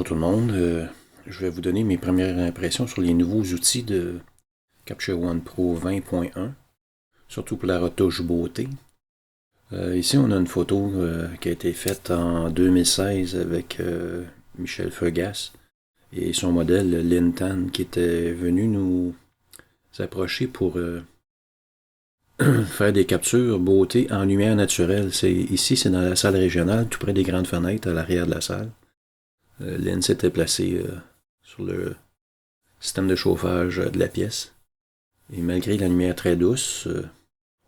Bonjour tout le monde. Je vais vous donner mes premières impressions sur les nouveaux outils de Capture One Pro 20.1, surtout pour la retouche beauté. Ici, on a une photo qui a été faite en 2016 avec Michel Feugas et son modèle Lintan qui était venu nous approcher pour faire des captures beauté en lumière naturelle. Ici, c'est dans la salle régionale, tout près des grandes fenêtres à l'arrière de la salle. Lens était placé sur le système de chauffage de la pièce. Et malgré la lumière très douce,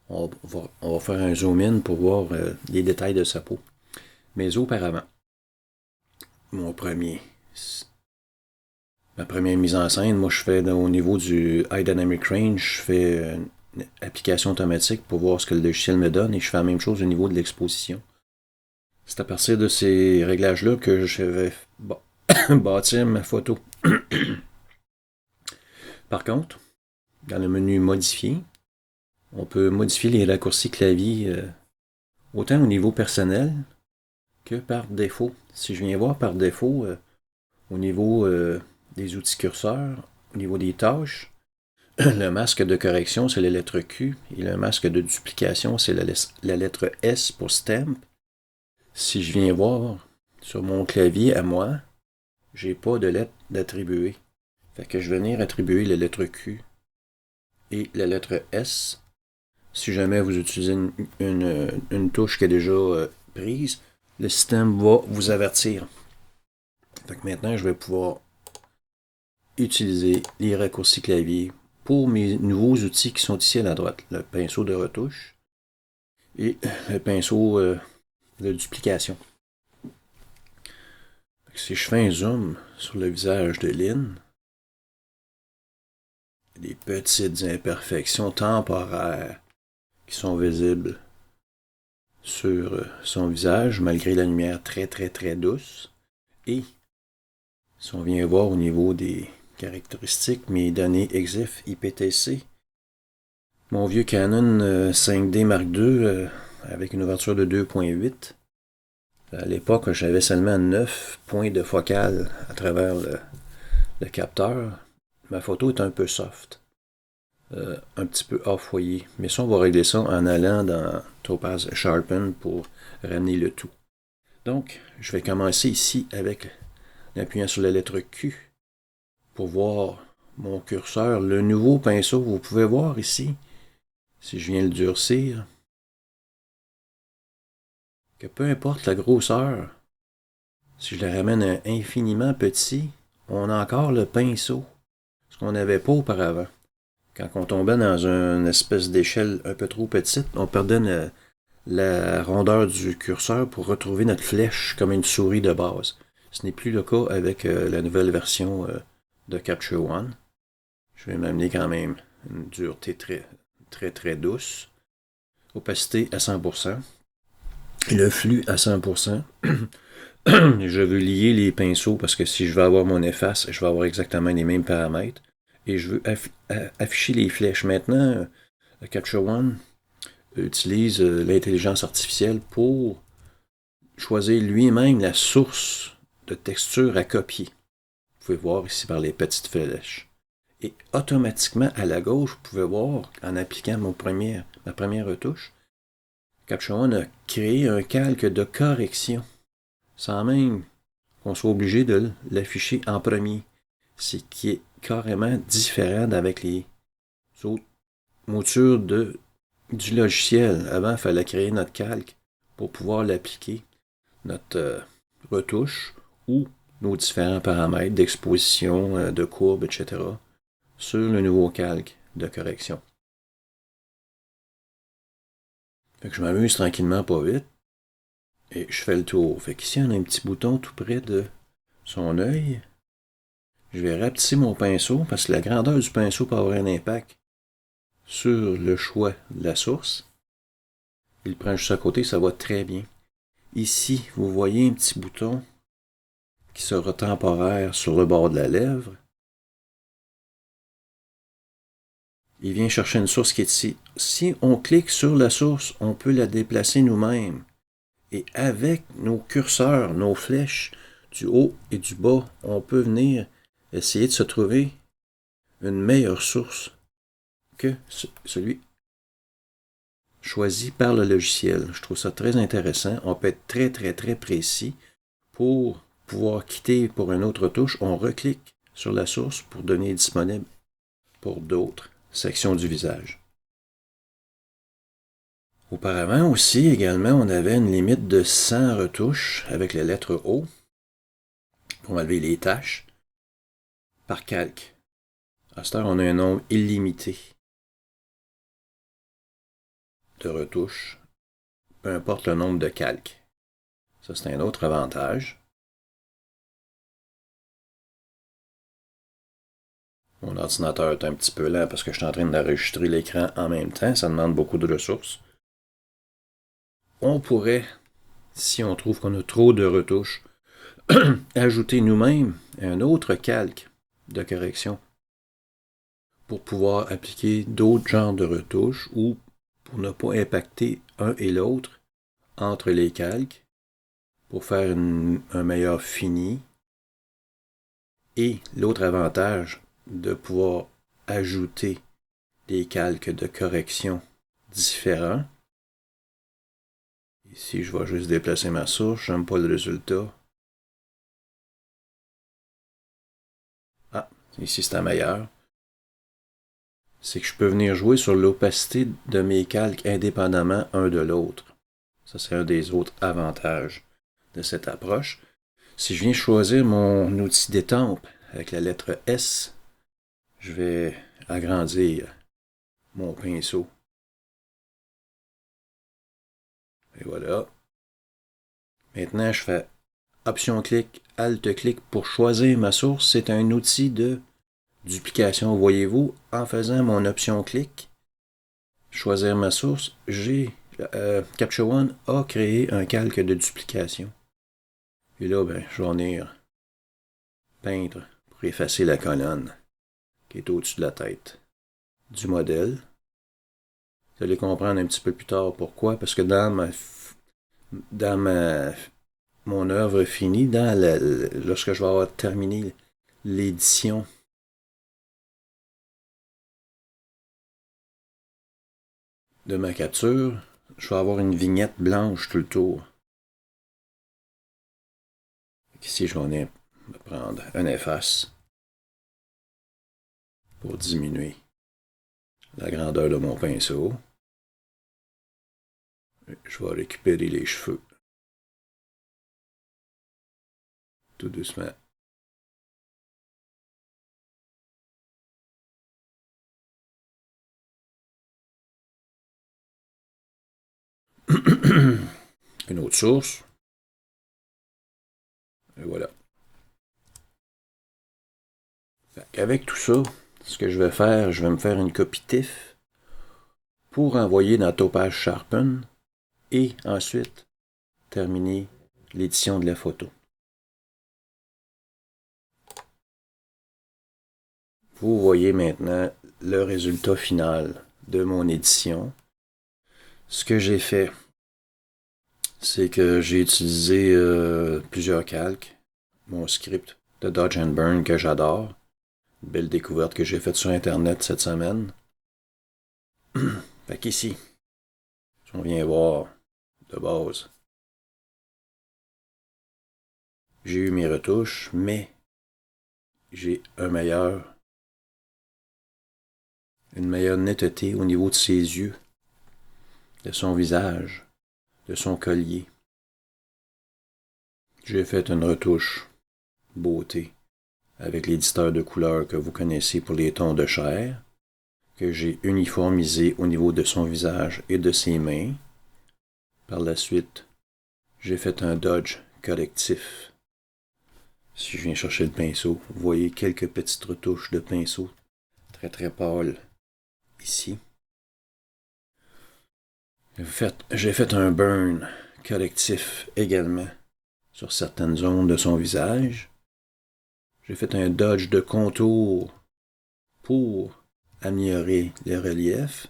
on va faire un zoom-in pour voir les détails de sa peau. Mais auparavant, ma première mise en scène, moi je fais au niveau du High Dynamic Range, je fais une application automatique pour voir ce que le logiciel me donne et je fais la même chose au niveau de l'exposition. C'est à partir de ces réglages-là que je vais bâtir ma photo. Par contre, dans le menu modifier, on peut modifier les raccourcis clavier autant au niveau personnel que par défaut. Si je viens voir par défaut au niveau des outils curseurs, au niveau des tâches, le masque de correction, c'est la lettre Q et le masque de duplication, c'est la lettre S pour stamp. Si je viens voir sur mon clavier à moi, j'ai pas de lettre d'attribuer. Fait que je vais venir attribuer la lettre Q et la lettre S. Si jamais vous utilisez une touche qui est déjà prise, le système va vous avertir. Fait que maintenant, je vais pouvoir utiliser les raccourcis clavier pour mes nouveaux outils qui sont ici à la droite. Le pinceau de retouche et le pinceau de duplication. Si je fais un zoom sur le visage de Lynn, des petites imperfections temporaires qui sont visibles sur son visage, malgré la lumière très très très douce. Et si on vient voir au niveau des caractéristiques, mes données EXIF IPTC, mon vieux Canon 5D Mark II avec une ouverture de 2.8. À l'époque, j'avais seulement 9 points de focale à travers le capteur. Ma photo est un peu soft. Un petit peu off-foyer. Mais ça, on va régler ça en allant dans Topaz Sharpen pour ramener le tout. Donc, je vais commencer ici avec l'appuyant sur la lettre Q pour voir mon curseur. Le nouveau pinceau, vous pouvez voir ici, si je viens le durcir, que peu importe la grosseur, si je le ramène à infiniment petit, on a encore le pinceau, ce qu'on n'avait pas auparavant. Quand on tombait dans une espèce d'échelle un peu trop petite, on perdait la rondeur du curseur pour retrouver notre flèche comme une souris de base. Ce n'est plus le cas avec la nouvelle version de Capture One. Je vais m'amener quand même une dureté très très très douce. Opacité à 100%. Le flux à 100%. Je veux lier les pinceaux parce que si je veux avoir mon efface, je vais avoir exactement les mêmes paramètres. Et je veux afficher les flèches. Maintenant, Capture One utilise l'intelligence artificielle pour choisir lui-même la source de texture à copier. Vous pouvez voir ici par les petites flèches. Et automatiquement, à la gauche, vous pouvez voir, en appliquant ma première retouche, Capture One a créé un calque de correction, sans même qu'on soit obligé de l'afficher en premier. C'est qui est carrément différent d'avec les autres moutures du logiciel. Avant, il fallait créer notre calque pour pouvoir l'appliquer, notre retouche ou nos différents paramètres d'exposition, de courbe, etc. sur le nouveau calque de correction. Fait que je m'amuse tranquillement, pas vite, et je fais le tour. Fait qu'ici, on a un petit bouton tout près de son œil. Je vais rapetisser mon pinceau parce que la grandeur du pinceau peut avoir un impact sur le choix de la source. Il le prend juste à côté, ça va très bien. Ici, vous voyez un petit bouton qui sera temporaire sur le bord de la lèvre. Il vient chercher une source qui est ici. Si on clique sur la source, on peut la déplacer nous-mêmes. Et avec nos curseurs, nos flèches, du haut et du bas, on peut venir essayer de se trouver une meilleure source que celui choisi par le logiciel. Je trouve ça très intéressant. On peut être très, très, très précis. Pour pouvoir quitter pour une autre touche, on reclique sur la source pour devenir disponible pour d'autres sections du visage. Auparavant aussi, également, on avait une limite de 100 retouches avec la lettre O pour enlever les taches par calque. À cette heure, on a un nombre illimité de retouches, peu importe le nombre de calques. Ça, c'est un autre avantage. Mon ordinateur est un petit peu lent parce que je suis en train d'enregistrer l'écran en même temps. Ça demande beaucoup de ressources. On pourrait, si on trouve qu'on a trop de retouches, ajouter nous-mêmes un autre calque de correction pour pouvoir appliquer d'autres genres de retouches ou pour ne pas impacter un et l'autre entre les calques pour faire un meilleur fini. Et l'autre avantage de pouvoir ajouter des calques de correction différents. Ici, je vais juste déplacer ma source, j'aime pas le résultat. Ah, ici c'est la meilleure. C'est que je peux venir jouer sur l'opacité de mes calques indépendamment un de l'autre. Ça, c'est un des autres avantages de cette approche. Si je viens choisir mon outil d'étampe avec la lettre S, je vais agrandir mon pinceau. Et voilà. Maintenant, je fais Option-clic, Alt-clic pour choisir ma source. C'est un outil de duplication. Voyez-vous, en faisant mon Option-clic, choisir ma source, Capture One a créé un calque de duplication. Et là, je vais venir peindre pour effacer la colonne qui est au-dessus de la tête du modèle. Vous allez comprendre un petit peu plus tard pourquoi, parce que dans mon œuvre finie, lorsque je vais avoir terminé l'édition de ma capture, je vais avoir une vignette blanche tout le tour. Ici, je vais venir prendre un efface pour diminuer la grandeur de mon pinceau. Je vais récupérer les cheveux tout doucement. Une autre source. Et voilà. Avec tout ça, ce que je vais faire, je vais me faire une copie TIFF pour envoyer dans Topaz Sharpen et ensuite terminer l'édition de la photo. Vous voyez maintenant le résultat final de mon édition. Ce que j'ai fait, c'est que j'ai utilisé plusieurs calques, mon script de Dodge and Burn que j'adore, une belle découverte que j'ai faite sur Internet cette semaine. Fait qu'ici, si on vient voir de base, j'ai eu mes retouches, mais j'ai une meilleure netteté au niveau de ses yeux, de son visage, de son collier. J'ai fait une retouche beauté avec l'éditeur de couleurs que vous connaissez pour les tons de chair, que j'ai uniformisé au niveau de son visage et de ses mains. Par la suite, j'ai fait un dodge correctif. Si je viens chercher le pinceau, vous voyez quelques petites retouches de pinceau très très pâles ici. J'ai fait un burn correctif également sur certaines zones de son visage. J'ai fait un dodge de contour pour améliorer les reliefs.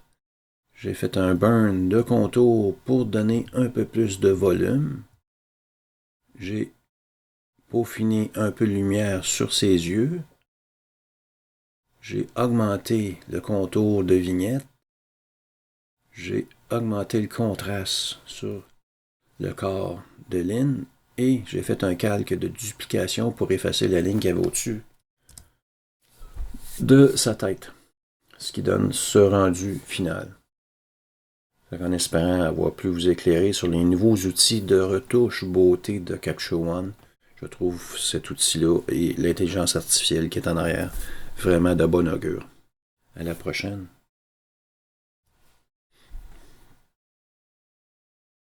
J'ai fait un burn de contour pour donner un peu plus de volume. J'ai peaufiné un peu de lumière sur ses yeux. J'ai augmenté le contour de vignette. J'ai augmenté le contraste sur le corps de Lynn et j'ai fait un calque de duplication pour effacer la ligne qu'il y avait au-dessus de sa tête, ce qui donne ce rendu final. En espérant avoir pu vous éclairer sur les nouveaux outils de retouche beauté de Capture One, je trouve cet outil-là et l'intelligence artificielle qui est en arrière vraiment de bon augure. À la prochaine.